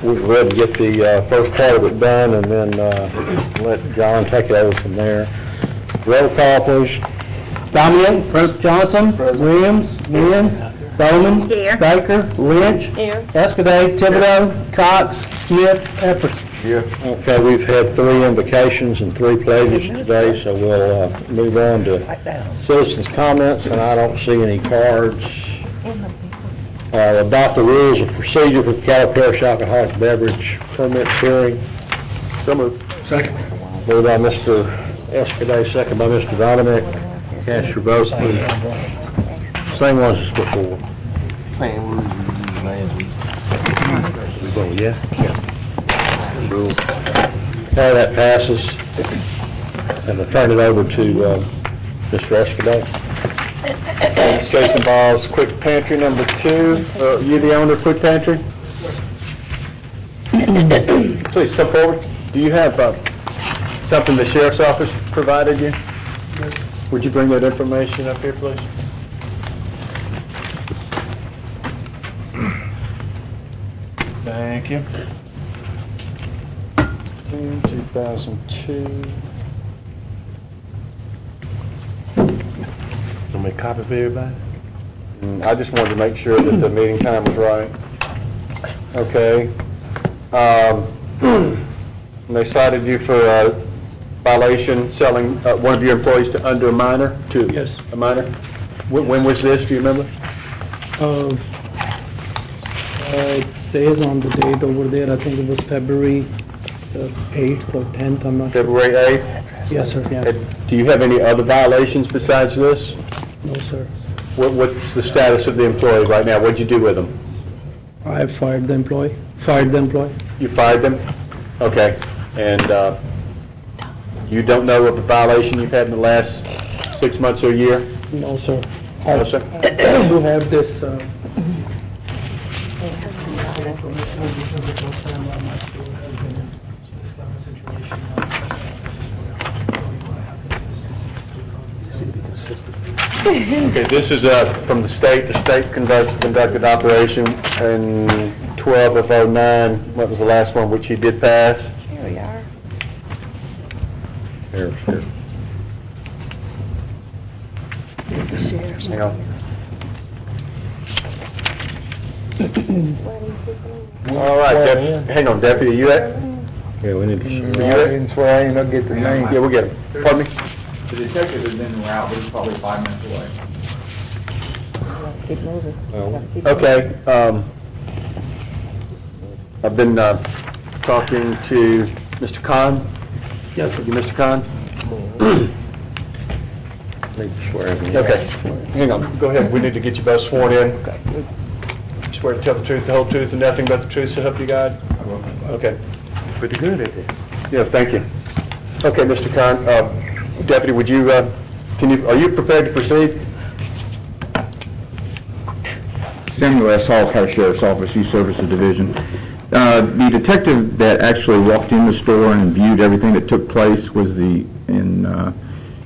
we'll go ahead and get the first part of it done, and then let John take it over from there. Roll call, please. Dominic, Johnson, Williams, Lynn, Bowman, Here. Baker, Lynch, Here. Escaday, Thibodeau, Cox, Smith, Epperson. Here. Okay, we've had 3 invocations and 3 pledges today, so we'll move on to citizens' comments, and I don't see any cards. Adopt the rules of procedure for the Caddo Parish alcoholic beverage permit hearing. So moved. Second. Moved by Mr. Escaday, second by Mr. Dominic. Cast your vote, please. Same ones as before. Same rules We vote yes? Yeah. Okay, that passes. And I'll turn it over to Mr. Escaday. This case involves Quick Pantry number 2. You the owner of Quick Pantry? Please come forward. Do you have something the sheriff's office provided you? Would you bring that information up here, please? Thank you. 2002. Can we copy for everybody? I just wanted to make sure that the meeting time was right. Okay. And they cited you for violation, selling one of your employees to under a minor, to Yes. a minor. When was this, do you remember? It says on the date over there, I think it was February 8th or 10th, I'm not sure. February 8th? Yes, sir, yeah. Do you have any other violations besides this? No, sir. What's the status of the employee right now? What'd you do with him? I fired the employee. You fired them? Okay. And you don't know of a violation you've had in the last 6 months or a year? No, sir. No, sir? I do have this, Okay, this is from the state. The state conducted operation in 12/09. What was the last one, which he did pass? Here we are. Here. Hang on. All right, hang on, Deputy, you at? Yeah, we need to. I didn't swear I ain't gonna get the name. Yeah, we'll get him. Pardon me? The detective has been en route, but he's probably 5 minutes away. Keep moving. Okay, I've been talking to Mr. Khan. yes, sir. You, Mr. Khan? Need to swear in. Okay, hang on, go ahead, we need to get you both sworn in. Swear to tell the truth, the whole truth, and nothing but the truth, so help you God? Okay. Pretty good at it. Yeah, thank you. Okay, Mr. Khan, Deputy, would you, are you prepared to proceed? Samuel S. Hall, Parish Sheriff's Office, Youth Services Division. The detective that actually walked in the store and viewed everything that took place was in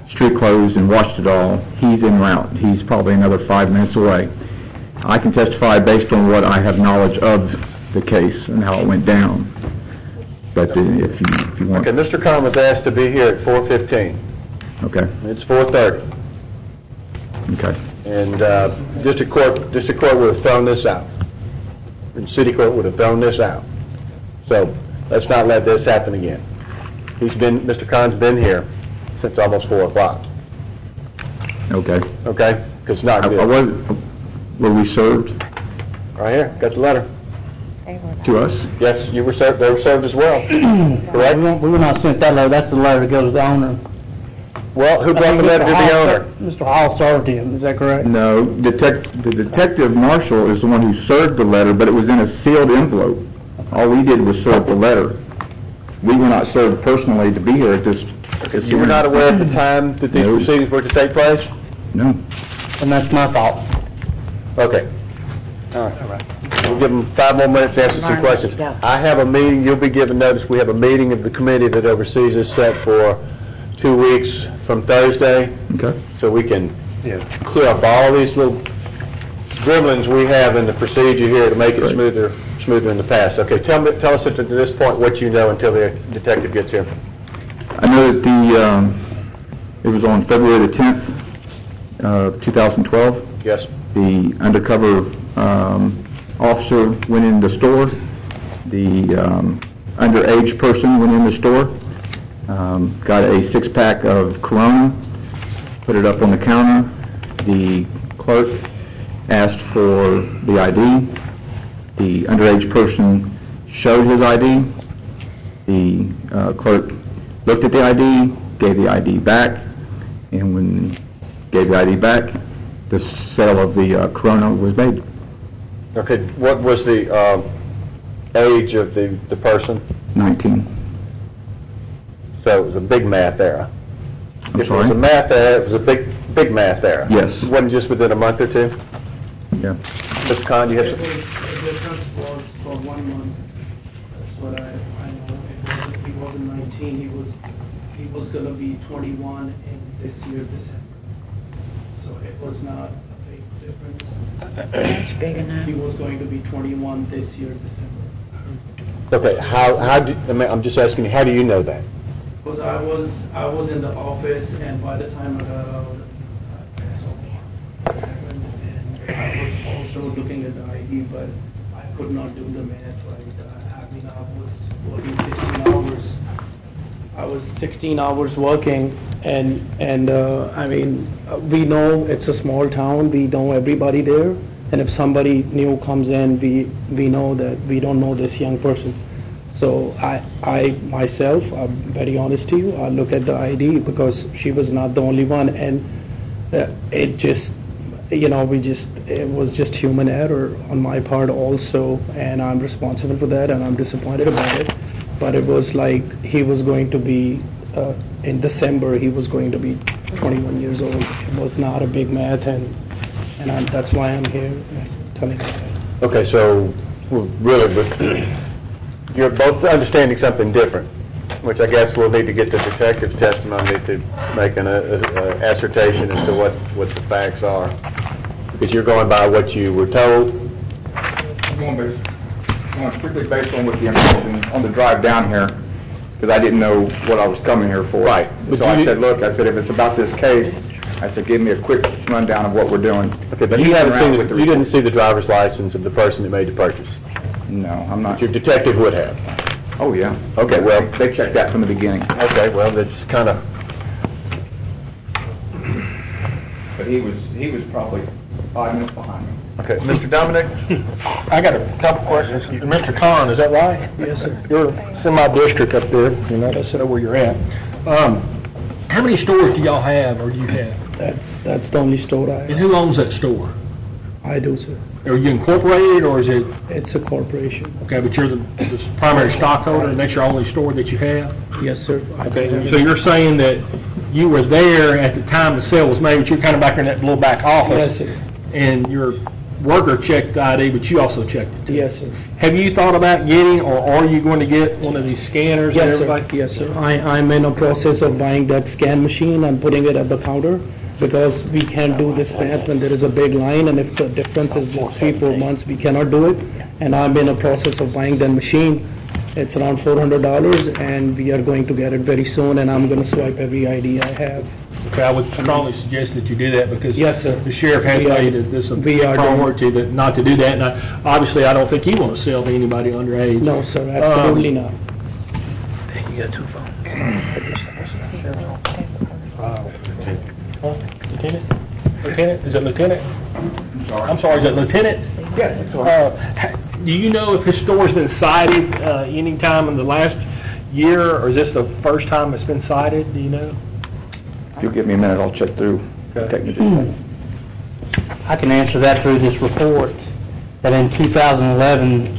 street clothes and watched it all. He's en route. He's probably another 5 minutes away. I can testify based on what I have knowledge of the case and how it went down. But if you want... Okay, Mr. Khan was asked to be here at 4:15. Okay. It's 4:30. Okay. And district court would have thrown this out. And city court would have thrown this out. So let's not let this happen again. Mr. Khan's been here since almost 4 o'clock. Okay. Okay? Because it's not good. Were we served Right here, got the letter. to us? Yes, you were served, they were served as well. Correct? We were not sent that letter, that's the letter that goes to the owner. Well, who brought the letter to the owner? Mr. Hall served him, is that correct? No, the detective marshal is the one who served the letter, but it was in a sealed envelope. All we did was serve the letter. We were not served personally to be here at this. You were not aware at the time that these No. proceedings were to take place? No. And that's my fault. Okay. All right. We'll give them 5 more minutes to answer some questions. I have a meeting, you'll be given notice, we have a meeting of the committee that oversees this set for 2 weeks from Thursday. Okay. So we can clear up all these little gremlins we have in the procedure here to make it smoother smoother in the past. Okay, tell us at this point what you know until the detective gets here. I know that it was on February the 10th, 2012. Yes. The undercover officer went in the store. The underage person went in the store, got a 6-pack of Corona, put it up on the counter. The clerk asked for the ID. The underage person showed his ID. The clerk looked at the ID, gave the ID back, and when gave the ID back, the sale of the Corona was made. Okay, what was the age of the person? 19. So it was a big math error. I'm If sorry? it was a math error, it was a big math error. Yes. It wasn't just within a month or two? Yeah. Mr. Khan, you have The some? difference was for 1 month. That's what I know. He wasn't 19. He was going to be 21 in this year, December. So it was not a big difference. That's big enough. He was going to be 21 this year, December. Okay, I'm just asking you, how do you know that? Because I was in the office, and by the time I got out, I saw what happened, and I was also looking at the ID, but I could not do the math right. I mean, I was working 16 hours. I was 16 hours working, and I mean, we know it's a small town. We know everybody there, and if somebody new comes in, we know that we don't know this young person. So I myself, I'm very honest to you, I look at the ID because she was not the only one, and it just, it was just human error on my part also, and I'm responsible for that, and I'm disappointed about it. But it was like he was going to be, in December, he was going to be 21 years old. It was not a big math, and that's why I'm here telling you that. Okay, so really, you're both understanding something different, which I guess we'll need to get the detective's testimony to make an assertion as to what the facts are. Because you're going by what you were told. I'm going strictly based on what the information on the drive down here, because I didn't know what I was coming here for. Right. So I said, look, if it's about this case, I said, give me a quick rundown of what we're doing. Okay, but He's you haven't around seen, with the you didn't see the driver's license of the person that made the purchase. No, I'm not. Your detective would have. Oh, yeah. Okay, well, They checked that from the beginning. okay, well, that's kind of, But he was probably 5 minutes behind me. okay, Mr. Dominic? I got a couple questions. Mr. Khan, is that right? Yes, sir. You're in my district up there, that's where you're at. How many stores do y'all have, or do you have? That's the only store I And have. who owns that store? I do, sir. Are you incorporated, or is it, It's a corporation. okay, but you're the primary stockholder, and that's your only store that you have? Yes, sir. I Okay, have so it. you're saying that you were there at the time the sale was made, but you're kind of back in that little back office? Yes, sir. And your worker checked the ID, but you also checked it too? Yes, sir. Have you thought about getting, or are you going to get one of these scanners and Yes, sir. everybody? Yes, sir. I'm in a process of buying that scan machine and putting it at the counter, because we can't do this math when there is a big line, and if the difference is just 3-4 months, we cannot do it. And I'm in a process of buying that machine. It's around $400, and we are going to get it very soon, and I'm going to swipe every ID I have. Okay, I would strongly suggest that you do that, because Yes, sir. the sheriff has We are- made this a we are doing- priority not to do that, and obviously I don't think you want to sell to anybody underage. No, sir, absolutely not. Lieutenant, is it Lieutenant? I'm sorry, is it Lieutenant? Yeah. Do you know if his store's been cited any time in the last year, or is this the first time it's been cited, do you know? If you'll give me a minute, I'll check through. Okay. I can answer that through this report, that in 2011,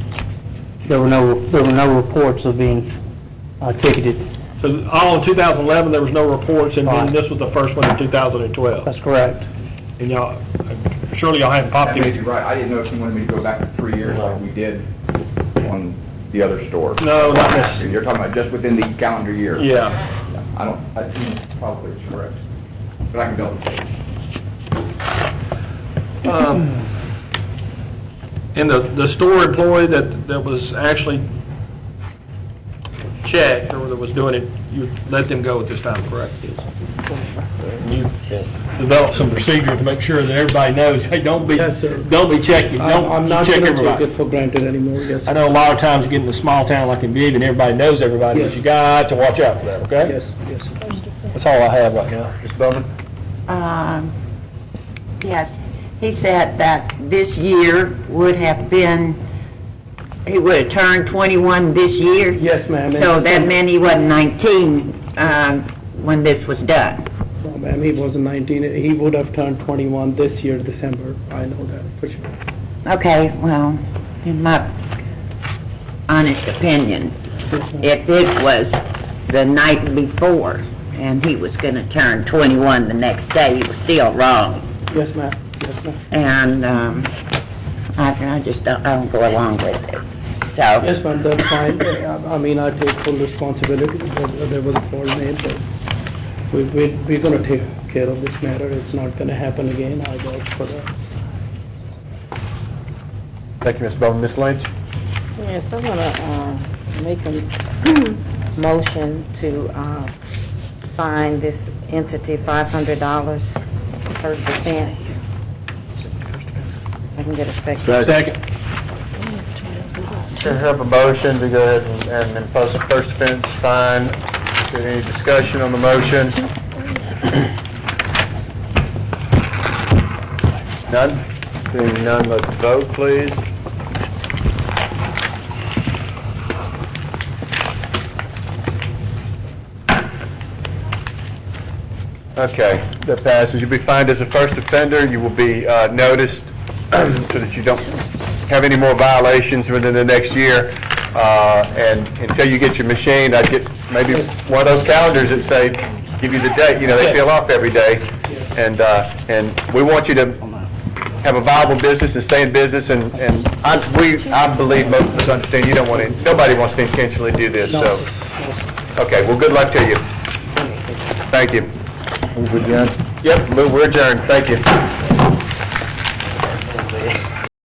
there were no reports of being ticketed. So all in 2011, there was no reports, and then Right. this was the first one in 2012? That's correct. And y'all, surely y'all haven't popped That may these? be right. I didn't know if you wanted me to go back to 3 years like we did on the other store. No, not necessarily. You're talking about just within the calendar year? Yeah. I think probably it's correct, but I can double check. And the store employee that was actually checked or that was doing it, you let them go at this time, correct? You developed some procedure to make sure that everybody knows, hey, don't be Yes, sir. checking, I'm not check going to everybody. take it for granted anymore, yes. I know a lot of times you get in a small town like in Vivian, everybody knows everybody, but Yes. you got to watch out for that, okay? Yes, yes. That's all I have right now. Ms. Bowman? Yes, he said that this year would have been, he would have turned 21 this year. Yes, ma'am. So that meant he wasn't 19 when this was done. No, ma'am, he wasn't 19. He would have turned 21 this year, December. I know that for sure. Okay, well, in my honest opinion, Yes, ma'am. if it was the night before and he was going to turn 21 the next day, he was still wrong. Yes, ma'am. Yes, ma'am. And I just don't go along with it. So, Yes, ma'am, that's fine. I mean, I take full responsibility. There was a fault made, but we're going to take care of this matter. It's not going to happen again. I vouch for that. Thank you, Ms. Bowman. Ms. Lynch? Yes, I want to make a motion to fine this entity $500 first offense. I can get a second. Second. I have a motion to go ahead and impose the first offense fine. Is there any discussion on the motion? None? Seeing none, let's vote, please. Okay, that passes. You'll be fined as a first offender. You will be noticed so that you don't have any more violations within the next year. And until you get your machine, I'd get maybe one of those calendars that say, give you the date. You know, they fill off every day. And we want you to have a viable business and stay in business. And I believe most of us understand you don't want to, nobody wants to intentionally do this. So, okay, well, good luck to you. Thank you. Yep, we're adjourned. Thank you.